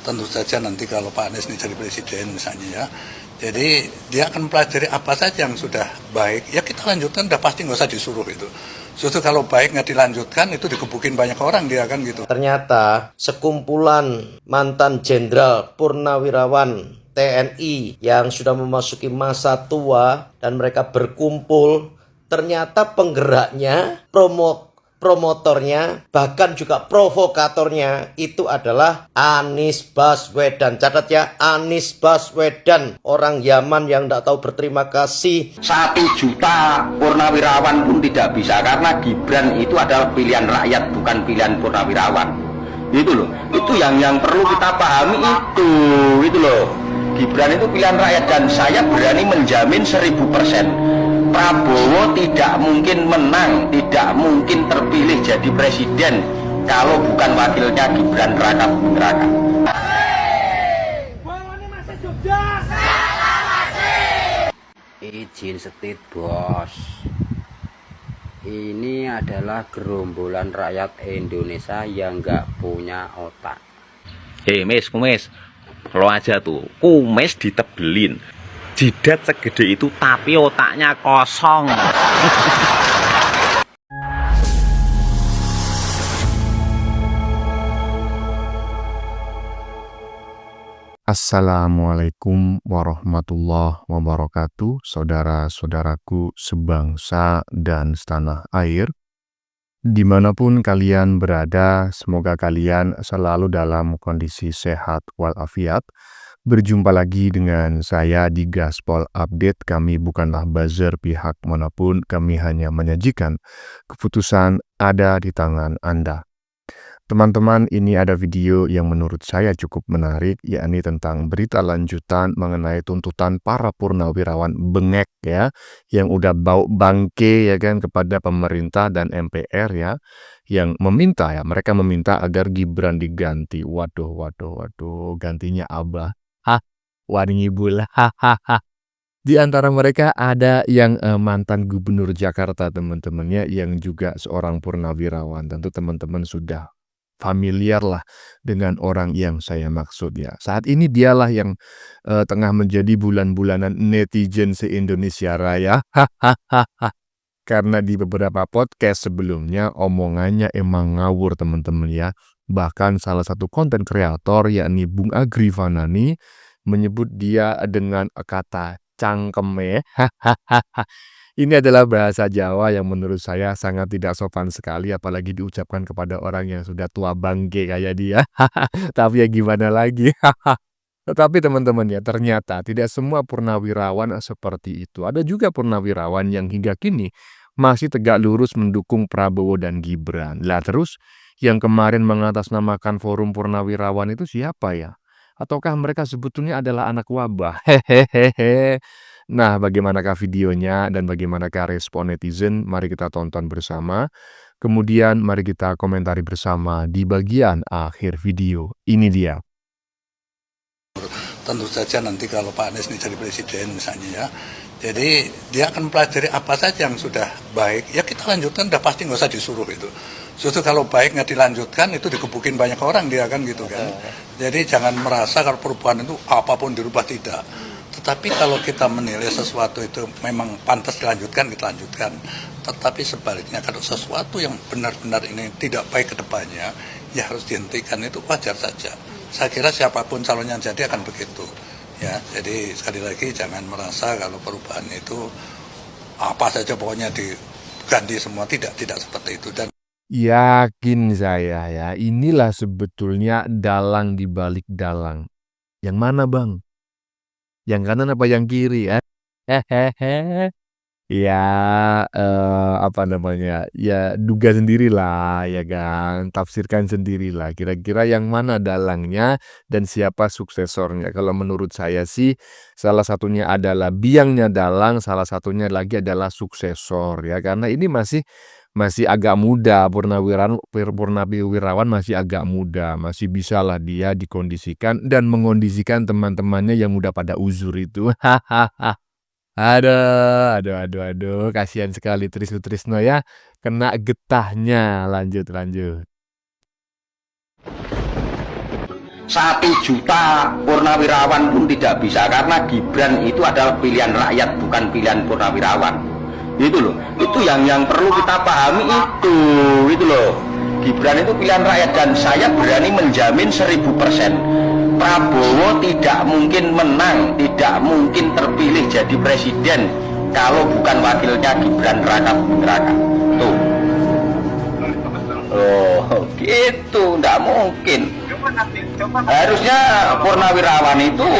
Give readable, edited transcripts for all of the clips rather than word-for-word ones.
tentu saja nanti kalau Pak Anies ini jadi presiden misalnya ya, jadi dia akan mempelajari apa saja yang sudah baik, ya kita lanjutkan, udah pasti nggak usah disuruh itu. Justru kalau baik nggak dilanjutkan, itu dikebukin banyak orang dia kan gitu. Ternyata sekumpulan mantan jenderal purnawirawan TNI yang sudah memasuki masa tua dan mereka berkumpul, ternyata penggeraknya, promotornya, bahkan juga provokatornya itu adalah Anies Baswedan. Catat ya, Anies Baswedan, orang Yaman yang tidak tahu berterima kasih. 1 juta purnawirawan pun tidak bisa, karena Gibran itu adalah pilihan rakyat, bukan pilihan purnawirawan. Itu loh, itu yang perlu kita pahami itu loh. Gibran itu pilihan rakyat, dan saya berani menjamin 1000%. Prabowo tidak mungkin menang, tidak mungkin terpilih jadi presiden kalau bukan wakilnya Gibran Raka Buming Raka. Izin setit bos, ini adalah gerombolan rakyat Indonesia yang nggak punya otak. Mes, kumis, lo aja tuh, kumis ditebelin, jidat segede itu tapi otaknya kosong. Assalamualaikum warahmatullahi wabarakatuh, saudara-saudaraku sebangsa dan setanah air. Dimanapun kalian berada, semoga kalian selalu dalam kondisi sehat walafiat. Berjumpa lagi dengan saya di Gaspol Update. Kami bukanlah buzzer pihak manapun, kami hanya menyajikan keputusan ada di tangan Anda. Teman-teman, ini ada video yang menurut saya cukup menarik, yakni tentang berita lanjutan mengenai tuntutan para purnawirawan bengek ya, yang udah bau bangke ya kan kepada pemerintah dan MPR ya, yang meminta ya, mereka meminta agar Gibran diganti. Waduh, gantinya Abah. Hah, Warngibul, hahaha. Di antara mereka ada yang mantan gubernur Jakarta teman-temannya, yang juga seorang purnawirawan. Tentu teman-teman sudah familiar lah dengan orang yang saya maksud ya. Saat ini dialah yang tengah menjadi bulan-bulanan netizen se-Indonesia Raya. Karena di beberapa podcast sebelumnya omongannya emang ngawur teman-teman ya. Bahkan salah satu konten kreator yakni Bung Agri Fanani menyebut dia dengan kata cangkeme. Ini adalah bahasa Jawa yang menurut saya sangat tidak sopan sekali, apalagi diucapkan kepada orang yang sudah tua bangke kayak dia. Tapi ya gimana lagi. Tetapi teman-teman ya, ternyata tidak semua purnawirawan seperti itu. Ada juga purnawirawan yang hingga kini masih tegak lurus mendukung Prabowo dan Gibran. Lah terus yang kemarin mengatasnamakan forum purnawirawan itu siapa ya? Ataukah mereka sebetulnya adalah anak wabah? Hehehe. Nah, bagaimanakah videonya dan bagaimanakah respon netizen? Mari kita tonton bersama. Kemudian mari kita komentari bersama di bagian akhir video. Ini dia. Tentu saja nanti kalau Pak Anies ini jadi presiden misalnya ya, jadi dia akan mempelajari apa saja yang sudah baik, ya kita lanjutkan, udah pasti nggak usah disuruh itu. Justru kalau baik nggak dilanjutkan, itu dikebukin banyak orang dia kan gitu kan. Jadi jangan merasa kalau perubahan itu apapun dirubah, tidak. Tetapi kalau kita menilai sesuatu itu memang pantas dilanjutkan, kita lanjutkan. Tetapi sebaliknya kalau sesuatu yang benar-benar ini tidak baik ke depannya, ya harus dihentikan, itu wajar saja. Saya kira siapapun calon yang jadi akan begitu. Ya, jadi sekali lagi jangan merasa kalau perubahan itu apa saja pokoknya diganti semua, tidak seperti itu. Dan Yakin saya ya, inilah sebetulnya dalang di balik dalang. Yang mana bang? Yang kanan apa yang kiri ya? Hehehe. Ya, apa namanya, ya duga sendirilah ya kan, tafsirkan sendirilah kira-kira yang mana dalangnya dan siapa suksesornya. Kalau menurut saya sih salah satunya adalah biangnya dalang, salah satunya lagi adalah suksesor ya, karena ini masih agak muda, purnawirawan masih agak muda, masih bisalah dia dikondisikan dan mengondisikan teman-temannya yang udah pada uzur itu. Aduh, kasihan sekali Trisno ya, kena getahnya. Lanjut. 1 juta purnawirawan pun tidak bisa, karena Gibran itu adalah pilihan rakyat, bukan pilihan purnawirawan. Itu loh, itu yang perlu kita pahami itu loh. Gibran itu pilihan rakyat, dan saya berani menjamin 1000% Prabowo tidak mungkin menang, tidak mungkin terpilih jadi presiden kalau bukan wakilnya Gibran Raka Buming Raka. Tuh. Oh, gitu, nggak mungkin. Harusnya purnawirawan itu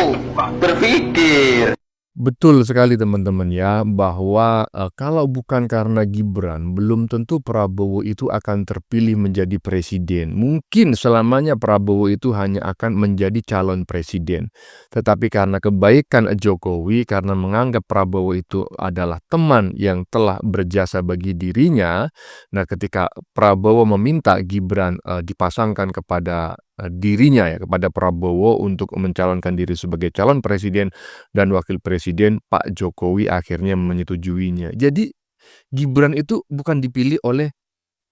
berpikir. Betul sekali teman-teman ya, bahwa kalau bukan karena Gibran, belum tentu Prabowo itu akan terpilih menjadi presiden. Mungkin selamanya Prabowo itu hanya akan menjadi calon presiden. Tetapi karena kebaikan Jokowi, karena menganggap Prabowo itu adalah teman yang telah berjasa bagi dirinya, nah ketika Prabowo meminta Gibran dipasangkan kepada dirinya ya, kepada Prabowo untuk mencalonkan diri sebagai calon presiden dan wakil presiden, Pak Jokowi akhirnya menyetujuinya. Jadi Gibran itu bukan dipilih oleh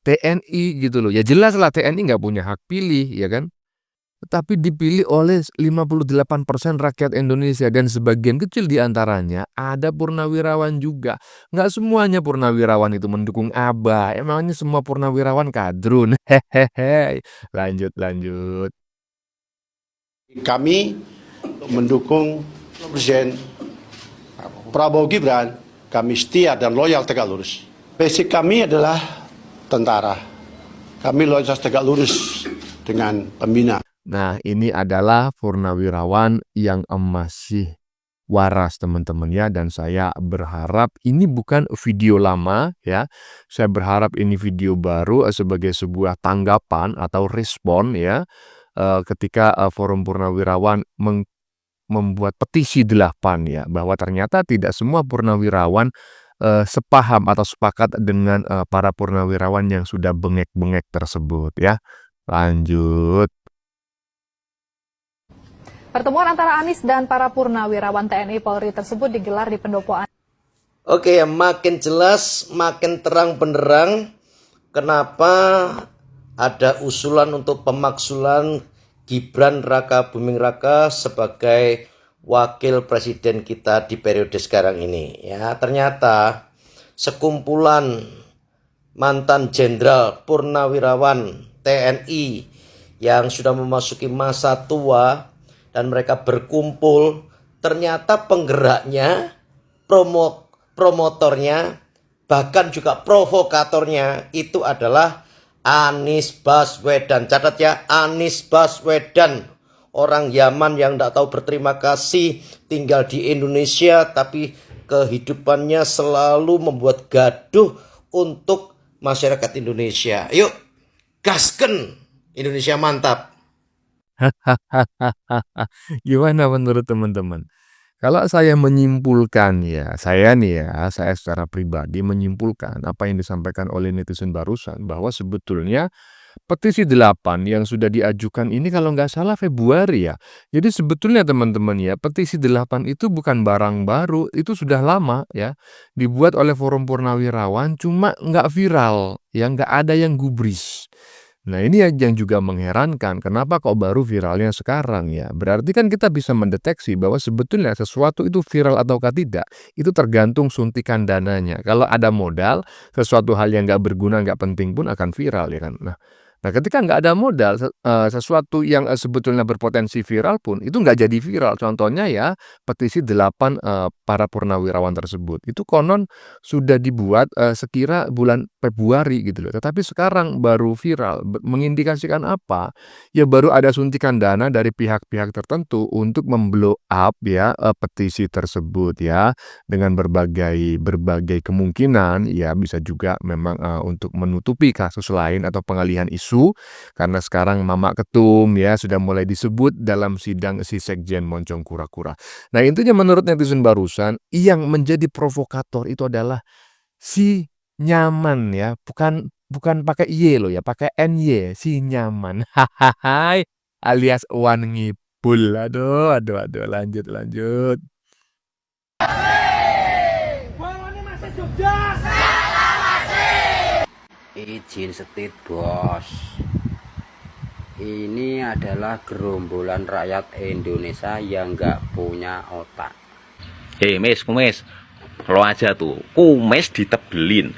TNI gitu loh. Ya jelas lah TNI nggak punya hak pilih ya kan. Tapi dipilih oleh 58% rakyat Indonesia, dan sebagian kecil diantaranya ada purnawirawan juga. Nggak semuanya purnawirawan itu mendukung Abah. Emangnya semua purnawirawan kadrun? Hehehe. Lanjut. Kami mendukung Presiden Prabowo Gibran. Kami setia dan loyal tegak lurus. Basic kami adalah tentara. Kami loyalitas tegak lurus dengan pembina. Nah, ini adalah purnawirawan yang masih waras teman-teman ya, dan saya berharap ini bukan video lama ya. Saya berharap ini video baru sebagai sebuah tanggapan atau respon ya, ketika Forum Purnawirawan membuat petisi 8 ya, bahwa ternyata tidak semua purnawirawan sepaham atau sepakat dengan para purnawirawan yang sudah bengek-bengek tersebut ya. Lanjut. Pertemuan antara Anies dan para purnawirawan TNI Polri tersebut digelar di Pendopo. Oke ya, makin jelas, makin terang benderang kenapa ada usulan untuk pemaksulan Gibran Raka Buming Raka sebagai wakil presiden kita di periode sekarang ini. Ya, ternyata sekumpulan mantan jenderal purnawirawan TNI yang sudah memasuki masa tua dan mereka berkumpul, ternyata penggeraknya, promotornya, bahkan juga provokatornya itu adalah Anies Baswedan. Catat ya, Anies Baswedan. Orang Yaman yang tidak tahu berterima kasih, tinggal di Indonesia tapi kehidupannya selalu membuat gaduh untuk masyarakat Indonesia. Yuk, gasken, Indonesia mantap. Gimana menurut teman-teman? Kalau saya menyimpulkan ya, saya secara pribadi menyimpulkan apa yang disampaikan oleh netizen barusan, bahwa sebetulnya petisi 8 yang sudah diajukan ini kalau nggak salah Februari ya. Jadi sebetulnya teman-teman ya, petisi 8 itu bukan barang baru, itu sudah lama ya. Dibuat oleh Forum Purnawirawan, cuma nggak viral, ya nggak ada yang gubris. Nah ini yang juga mengherankan, kenapa kok baru viralnya sekarang ya. Berarti kan kita bisa mendeteksi bahwa sebetulnya sesuatu itu viral ataukah tidak, itu tergantung suntikan dananya. Kalau ada modal, sesuatu hal yang nggak berguna, nggak penting pun akan viral ya kan. Nah ketika nggak ada modal, sesuatu yang sebetulnya berpotensi viral pun itu nggak jadi viral. Contohnya ya petisi 8 para purnawirawan tersebut. Itu konon sudah dibuat sekira bulan Februari gitu loh. Tetapi sekarang baru viral. Mengindikasikan apa? Ya baru ada suntikan dana dari pihak-pihak tertentu untuk memblow up ya petisi tersebut ya. Dengan berbagai kemungkinan ya, bisa juga memang untuk menutupi kasus lain atau pengalihan isu. Karena sekarang Mamak Ketum ya sudah mulai disebut dalam sidang si Sekjen Moncong Kura-Kura. Nah intinya menurut netizen barusan, yang menjadi provokator itu adalah si Nyaman ya, bukan pakai Y loh ya, pakai NY, si Nyaman. Hahaha, alias Wan Ngipul. Aduh, lanjut. Izin setit bos. Ini adalah gerombolan rakyat Indonesia yang nggak punya otak. Mes, kumis. Lo aja tuh, kumis ditebelin.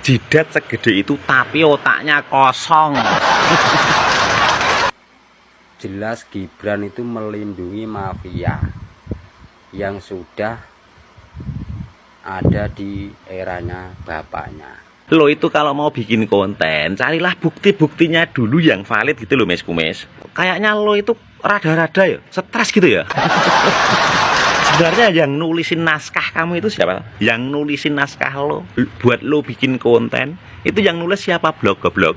Jidat segede itu tapi otaknya kosong. Jelas Gibran itu melindungi mafia yang sudah ada di eranya bapaknya. Lo itu kalau mau bikin konten, carilah bukti-buktinya dulu yang valid gitu loh, Mes Kumis. Kayaknya lo itu rada-rada ya, stres gitu ya. Sebenarnya yang nulisin naskah kamu itu siapa? Yang nulisin naskah lo buat lo bikin konten itu yang nulis siapa? Blog-blog.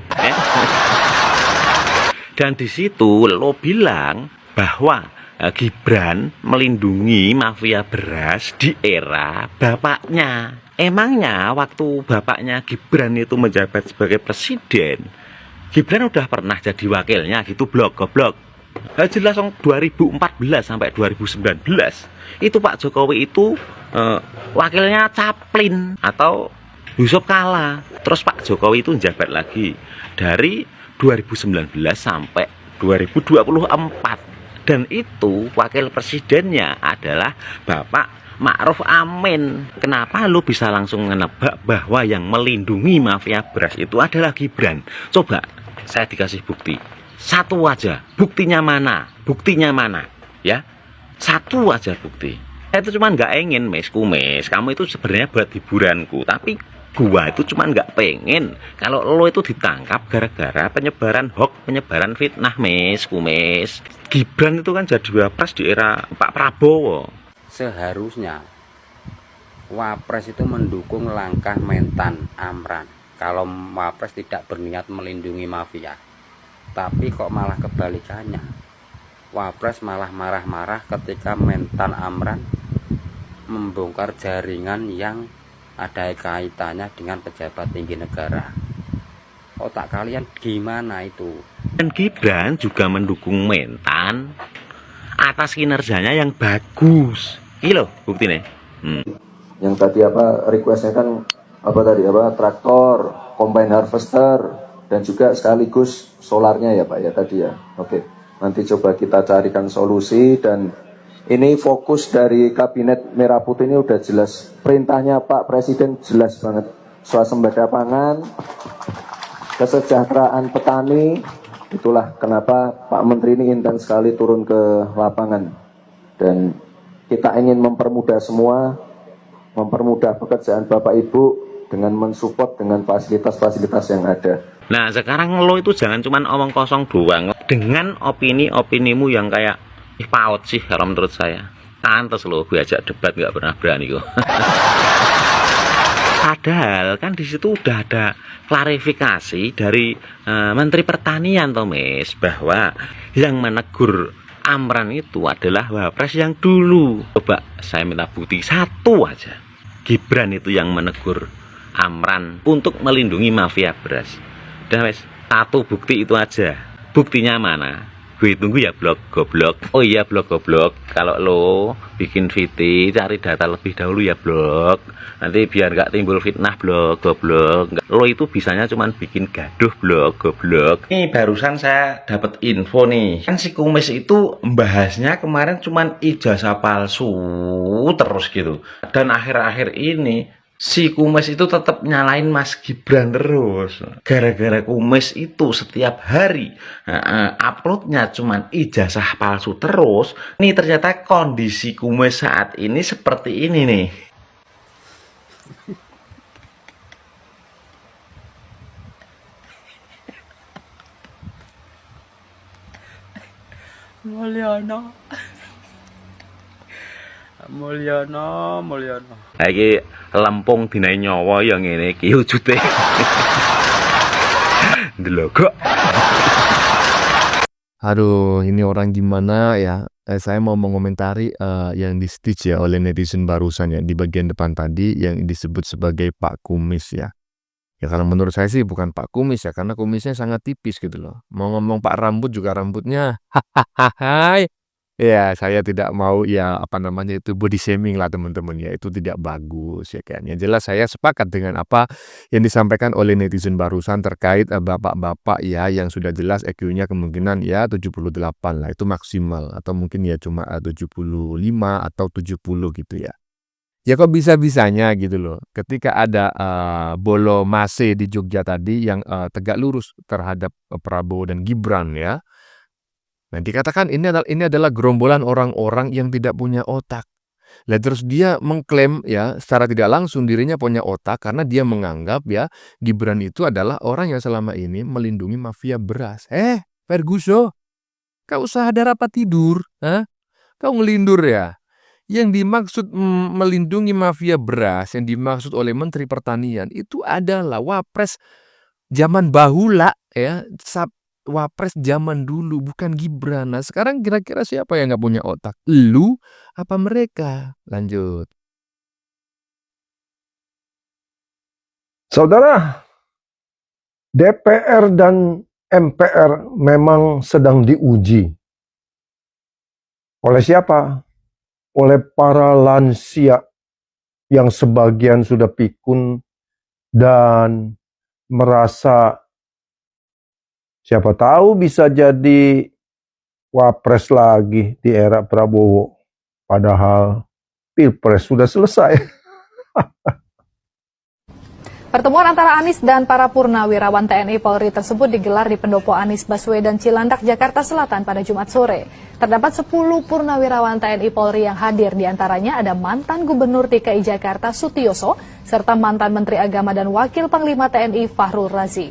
Dan di situ lo bilang bahwa Gibran melindungi mafia beras di era bapaknya. Emangnya waktu bapaknya Gibran itu menjabat sebagai presiden, Gibran udah pernah jadi wakilnya gitu, blog-blog. Jelas 2014 sampai 2019 itu Pak Jokowi itu wakilnya Caplin atau Yusuf Kala. Terus Pak Jokowi itu menjabat lagi dari 2019 sampai 2024, dan itu wakil presidennya adalah Bapak Ma'ruf Amin. Kenapa lu bisa langsung menebak bahwa yang melindungi mafia beras itu adalah Gibran? Coba saya dikasih bukti satu aja, buktinya mana? Buktinya mana? Ya, satu aja bukti. Saya itu cuma nggak ingin, Mes Kumis, kamu itu sebenarnya buat hiburanku, tapi gua itu cuma nggak pengen kalau lo itu ditangkap gara-gara penyebaran hoax, penyebaran fitnah, Mes Kumis. Gibran itu kan jadi wapres di era Pak Prabowo. Seharusnya Wapres itu mendukung langkah Mentan Amran kalau Wapres tidak berniat melindungi mafia. Tapi kok malah kebalikannya, Wapres malah marah-marah ketika Mentan Amran membongkar jaringan yang ada kaitannya dengan pejabat tinggi negara. Otak kalian gimana itu? Dan Gibran juga mendukung Mentan atas kinerjanya yang bagus. Ini loh buktinya. Yang tadi requestnya kan traktor, combine harvester, dan juga sekaligus solarnya ya Pak ya tadi ya. Oke, nanti coba kita carikan solusi, dan ini fokus dari kabinet merah putih ini udah jelas. Perintahnya Pak Presiden jelas banget. Swasembada pangan, kesejahteraan petani. Itulah kenapa Pak Menteri ini intens sekali turun ke lapangan. Dan kita ingin mempermudah semua, mempermudah pekerjaan Bapak Ibu dengan mensupport dengan fasilitas-fasilitas yang ada. Nah sekarang lo itu jangan cuma omong kosong doang dengan opini-opinimu yang kayak paut sih kalau menurut saya. Pantes lo gue ajak debat nggak pernah berani kok. Padahal kan di situ udah ada klarifikasi dari Menteri Pertanian Tomes bahwa yang menegur Amran itu adalah Wapres yang dulu. Coba saya minta bukti satu aja. Gibran itu yang menegur Amran untuk melindungi mafia beras. Dan wes satu bukti itu aja. Buktinya mana? Gue tunggu ya blog goblok. Oh iya blog goblok. Kalau lo bikin VT cari data lebih dahulu ya blog. Nanti biar nggak timbul fitnah blog goblok. Lo itu bisanya cuman bikin gaduh blog goblok. Ini barusan saya dapat info nih. Kan si Kumis itu membahasnya kemarin cuman ijazah palsu terus gitu. Dan akhir-akhir ini si Kumis itu tetap nyalain Mas Gibran terus. Gara-gara Kumis itu setiap hari uploadnya cuman ijazah palsu terus. Nih ternyata kondisi Kumis saat ini seperti ini nih. Mulyono. Iki lempung dinai nyawa yang ngene iki wujude. Delok. Aduh, ini orang gimana ya? Saya mau mengomentari yang di stitch ya oleh netizen barusan ya di bagian depan tadi yang disebut sebagai Pak Kumis ya. Ya karena menurut saya sih bukan Pak Kumis ya, karena kumisnya sangat tipis gitu loh. Mau ngomong Pak Rambut juga rambutnya hahaha Ya, saya tidak mau ya apa namanya itu body shaming lah teman-teman ya, itu tidak bagus ya kan. Yang jelas saya sepakat dengan apa yang disampaikan oleh netizen barusan terkait bapak-bapak ya yang sudah jelas EQ-nya kemungkinan ya 78 lah itu maksimal atau mungkin ya cuma 75 atau 70 gitu ya. Ya kok bisa-bisanya gitu loh ketika ada Bolo Mase di Jogja tadi yang tegak lurus terhadap Prabowo dan Gibran ya. Nah, dikatakan ini adalah gerombolan orang-orang yang tidak punya otak. Lah terus dia mengklaim ya secara tidak langsung dirinya punya otak karena dia menganggap ya Gibran itu adalah orang yang selama ini melindungi mafia beras. Ferguso, kau usah ada rapat tidur, Kau ngelindur ya? Yang dimaksud melindungi mafia beras, yang dimaksud oleh Menteri Pertanian itu adalah wapres zaman bahula ya, wapres zaman dulu bukan Gibran. Nah sekarang kira-kira siapa yang nggak punya otak? Lu apa mereka? Lanjut. Saudara, DPR dan MPR memang sedang diuji. Oleh siapa? Oleh para lansia yang sebagian sudah pikun dan merasa siapa tahu bisa jadi wapres lagi di era Prabowo. Padahal Pilpres sudah selesai. Pertemuan antara Anies dan para purnawirawan TNI Polri tersebut digelar di Pendopo Anies Baswedan Cilandak, Jakarta Selatan pada Jumat sore. Terdapat 10 purnawirawan TNI Polri yang hadir, diantaranya ada mantan Gubernur DKI Jakarta Sutioso, serta mantan Menteri Agama dan Wakil Panglima TNI Fahrul Razi.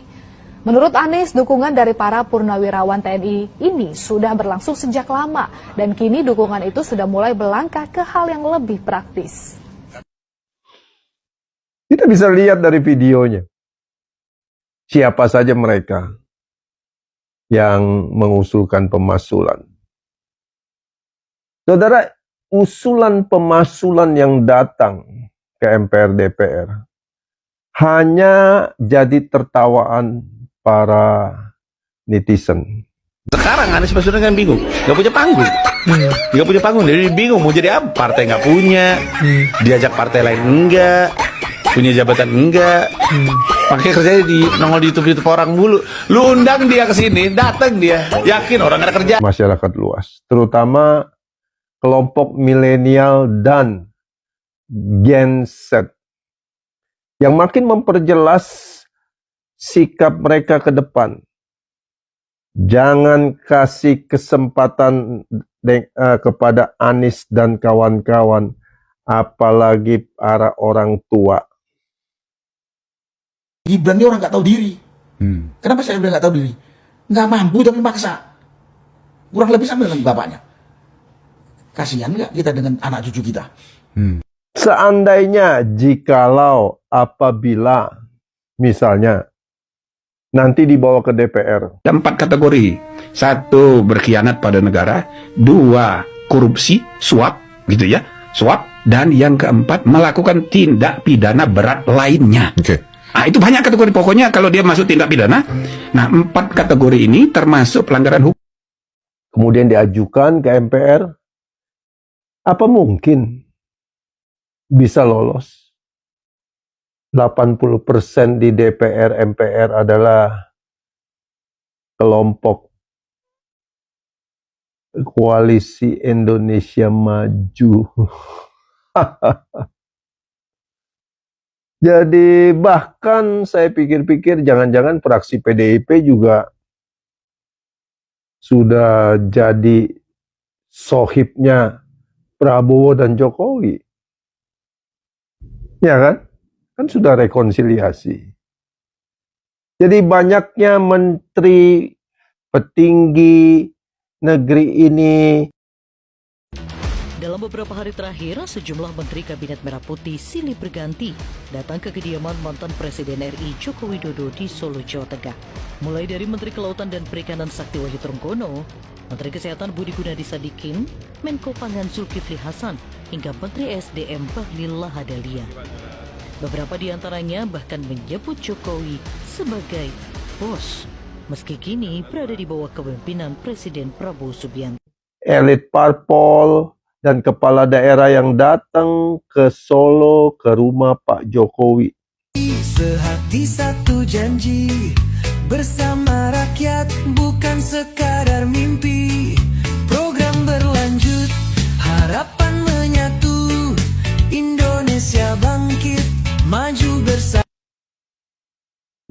Menurut Anies, dukungan dari para purnawirawan TNI ini sudah berlangsung sejak lama, dan kini dukungan itu sudah mulai melangkah ke hal yang lebih praktis. Kita bisa lihat dari videonya. Siapa saja mereka yang mengusulkan pemasulan. Saudara, usulan pemasulan yang datang ke MPR DPR hanya jadi tertawaan para netizen. Sekarang Anies Baswedan kan bingung, nggak punya panggung, jadi bingung mau jadi apa, partai nggak punya, diajak partai lain enggak, punya jabatan enggak, pakai kerjanya di nongol di YouTube orang mulu, lu undang dia ke sini, datang dia, yakin orang ada kerja. Masyarakat luas, terutama kelompok milenial dan Gen Z yang makin memperjelas sikap mereka ke depan. Jangan kasih kesempatan kepada Anies dan kawan-kawan, apalagi para orang tua. Gibran dia orang nggak tahu diri. Kenapa saya bilang nggak tahu diri? Nggak mampu tapi maksa. Kurang lebih sama dengan bapaknya. Kasihan nggak kita dengan anak cucu kita? Seandainya, jikalau, apabila, misalnya, nanti dibawa ke DPR. Ada 4 kategori. 1, berkhianat pada negara. 2, korupsi, suap, gitu ya. Suap. Dan yang keempat, melakukan tindak pidana berat lainnya. Nah, itu banyak kategori. Pokoknya kalau dia masuk tindak pidana, nah 4 kategori ini termasuk pelanggaran hukum. Kemudian diajukan ke MPR. Apa mungkin bisa lolos? 80% di DPR, MPR adalah kelompok Koalisi Indonesia Maju. Jadi bahkan saya pikir-pikir jangan-jangan fraksi PDIP juga sudah jadi sohibnya Prabowo dan Jokowi. Ya kan? Kan sudah rekonsiliasi. Jadi banyaknya menteri, petinggi negeri ini. Dalam beberapa hari terakhir, sejumlah menteri Kabinet Merah Putih silih berganti datang ke kediaman mantan Presiden RI Joko Widodo di Solo, Jawa Tengah. Mulai dari Menteri Kelautan dan Perikanan Sakti Wahyu Trenggono, Menteri Kesehatan Budi Gunadi Sadikin, Menko Pangan Zulkifli Hasan, hingga Menteri SDM Bahlil Lahadalia. Beberapa di antaranya bahkan menyebut Jokowi sebagai bos, meski kini berada di bawah kepemimpinan Presiden Prabowo Subianto. elit parpol, dan kepala daerah yang datang ke Solo ke rumah Pak Jokowi. Sehati satu janji bersama rakyat bukan sekadar mimpi. Program berlanjut, harapan menyatu, Indonesia bangkit, maju bersama.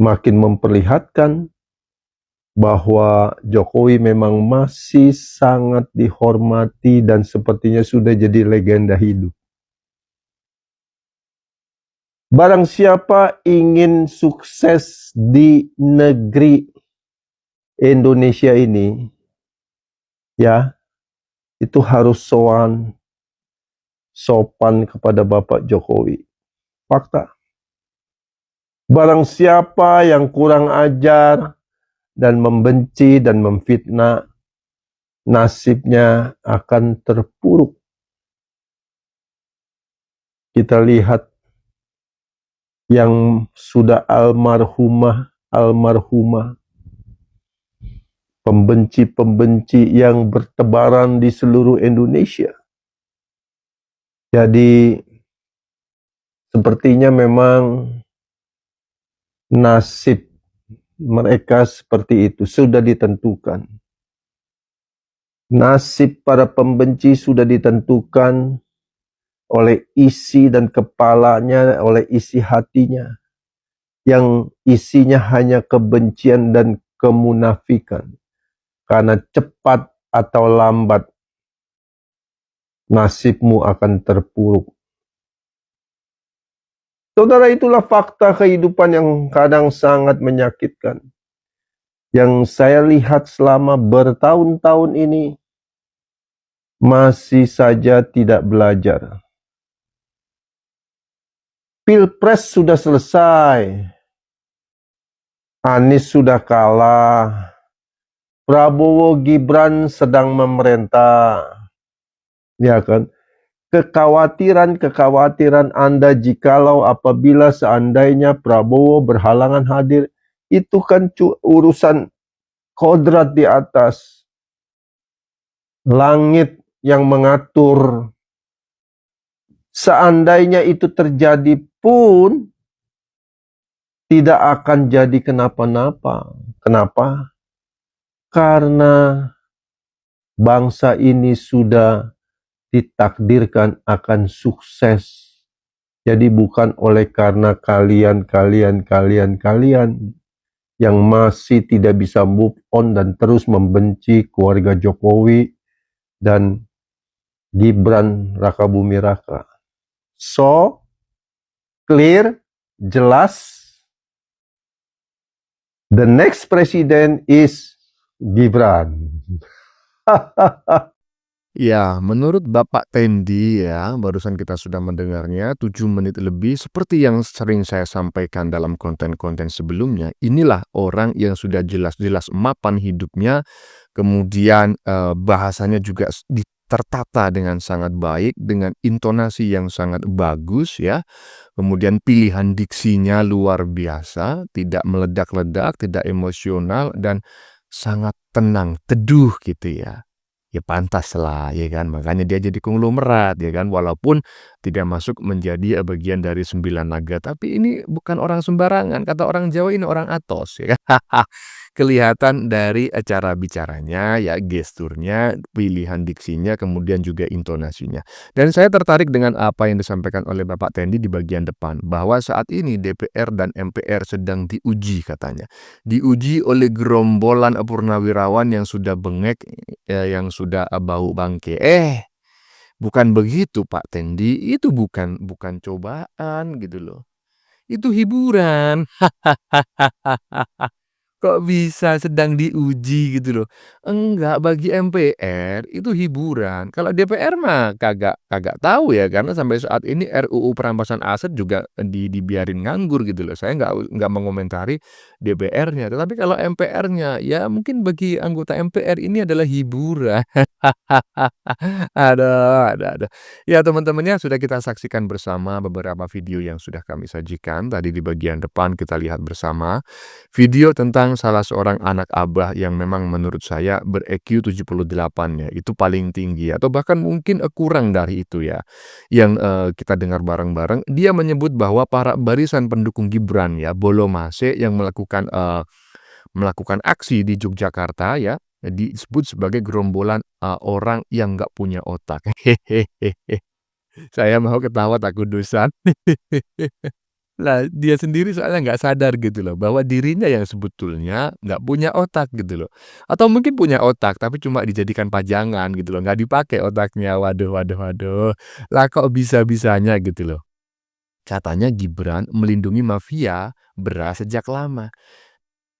Makin memperlihatkan bahwa Jokowi memang masih sangat dihormati dan sepertinya sudah jadi legenda hidup. Barang siapa ingin sukses di negeri Indonesia ini, ya, itu harus sopan kepada Bapak Jokowi. Fakta. Barang siapa yang kurang ajar dan membenci dan memfitnah, nasibnya akan terpuruk. Kita lihat yang sudah almarhumah, pembenci-pembenci yang bertebaran di seluruh Indonesia. Jadi, sepertinya memang nasib mereka seperti itu, sudah ditentukan. Nasib para pembenci sudah ditentukan oleh isi dan kepalanya, oleh isi hatinya, yang isinya hanya kebencian dan kemunafikan. Karena cepat atau lambat, nasibmu akan terpuruk. Saudara, itulah fakta kehidupan yang kadang sangat menyakitkan. Yang saya lihat selama bertahun-tahun ini, masih saja tidak belajar. Pilpres sudah selesai. Anies sudah kalah. Prabowo Gibran sedang memerintah. Ya kan? Kekhawatiran Anda jikalau apabila seandainya Prabowo berhalangan hadir, itu kan urusan kodrat di atas. Langit yang mengatur. Seandainya itu terjadi pun, tidak akan jadi kenapa-napa. Kenapa? Karena bangsa ini sudah ditakdirkan akan sukses. Jadi bukan oleh karena kalian yang masih tidak bisa move on dan terus membenci keluarga Jokowi dan Gibran Rakabumi Raka. So, clear, jelas, the next president is Gibran. Ya, menurut Bapak Tendi ya, barusan kita sudah mendengarnya 7 menit lebih, seperti yang sering saya sampaikan dalam konten-konten sebelumnya, inilah orang yang sudah jelas-jelas mapan hidupnya, kemudian bahasanya juga tertata dengan sangat baik, dengan intonasi yang sangat bagus ya, kemudian pilihan diksinya luar biasa, tidak meledak-ledak, tidak emosional, dan sangat tenang, teduh gitu ya. Ya pantas lah, ya kan, makanya dia jadi konglomerat, ya kan, walaupun tidak masuk menjadi bagian dari 9 naga, tapi ini bukan orang sembarangan, kata orang Jawa ini orang atos, ya kan. Kelihatan dari cara bicaranya, ya gesturnya, pilihan diksinya, kemudian juga intonasinya. Dan saya tertarik dengan apa yang disampaikan oleh Bapak Tendi di bagian depan, bahwa saat ini DPR dan MPR sedang diuji katanya. Diuji oleh gerombolan purnawirawan yang sudah bengek, yang sudah bau bangke. Bukan begitu Pak Tendi, itu bukan cobaan gitu loh. Itu hiburan. Kok bisa sedang diuji gitu loh. Enggak, bagi MPR itu hiburan. Kalau DPR mah kagak tahu ya, karena sampai saat ini RUU perampasan aset juga dibiarin nganggur gitu loh. Saya enggak mengomentari DPR-nya, tetapi kalau MPR-nya ya mungkin bagi anggota MPR ini adalah hiburan. Ada. Ya teman-temannya, sudah kita saksikan bersama beberapa video yang sudah kami sajikan. Tadi di bagian depan kita lihat bersama video tentang tentang salah seorang anak abah yang memang menurut saya ber-EQ 78 ya, itu paling tinggi atau bahkan mungkin kurang dari itu ya. Yang kita dengar bareng-bareng, dia menyebut bahwa para barisan pendukung Gibran ya, Bolomase yang melakukan aksi di Yogyakarta ya, disebut sebagai gerombolan orang yang nggak punya otak. Hehehe. Saya mau ketawa tak kudusan. Lah, dia sendiri soalnya nggak sadar gitu loh, bahwa dirinya yang sebetulnya nggak punya otak gitu loh. Atau mungkin punya otak, tapi cuma dijadikan pajangan gitu loh, nggak dipakai otaknya. Waduh waduh waduh. Lah kok bisa-bisanya gitu loh. Katanya Gibran melindungi mafia beras sejak lama.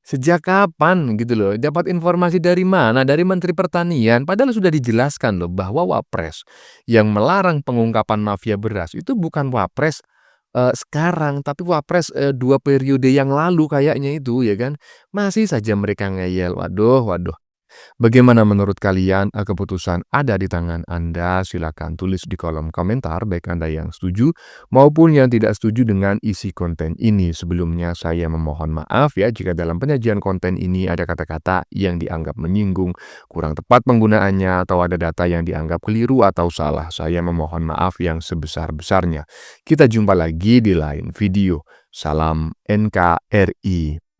Sejak kapan gitu loh? Dapat informasi dari mana? Dari Menteri Pertanian. Padahal sudah dijelaskan loh bahwa Wapres yang melarang pengungkapan mafia beras itu bukan Wapres sekarang, tapi Wapres 2 periode yang lalu kayaknya itu ya kan. Masih saja mereka ngeyel. Waduh, waduh. Bagaimana menurut kalian? Keputusan ada di tangan Anda. Silakan tulis di kolom komentar baik Anda yang setuju maupun yang tidak setuju dengan isi konten ini. Sebelumnya saya memohon maaf ya jika dalam penyajian konten ini ada kata-kata yang dianggap menyinggung, kurang tepat penggunaannya atau ada data yang dianggap keliru atau salah. Saya memohon maaf yang sebesar-besarnya. Kita jumpa lagi di lain video. Salam NKRI.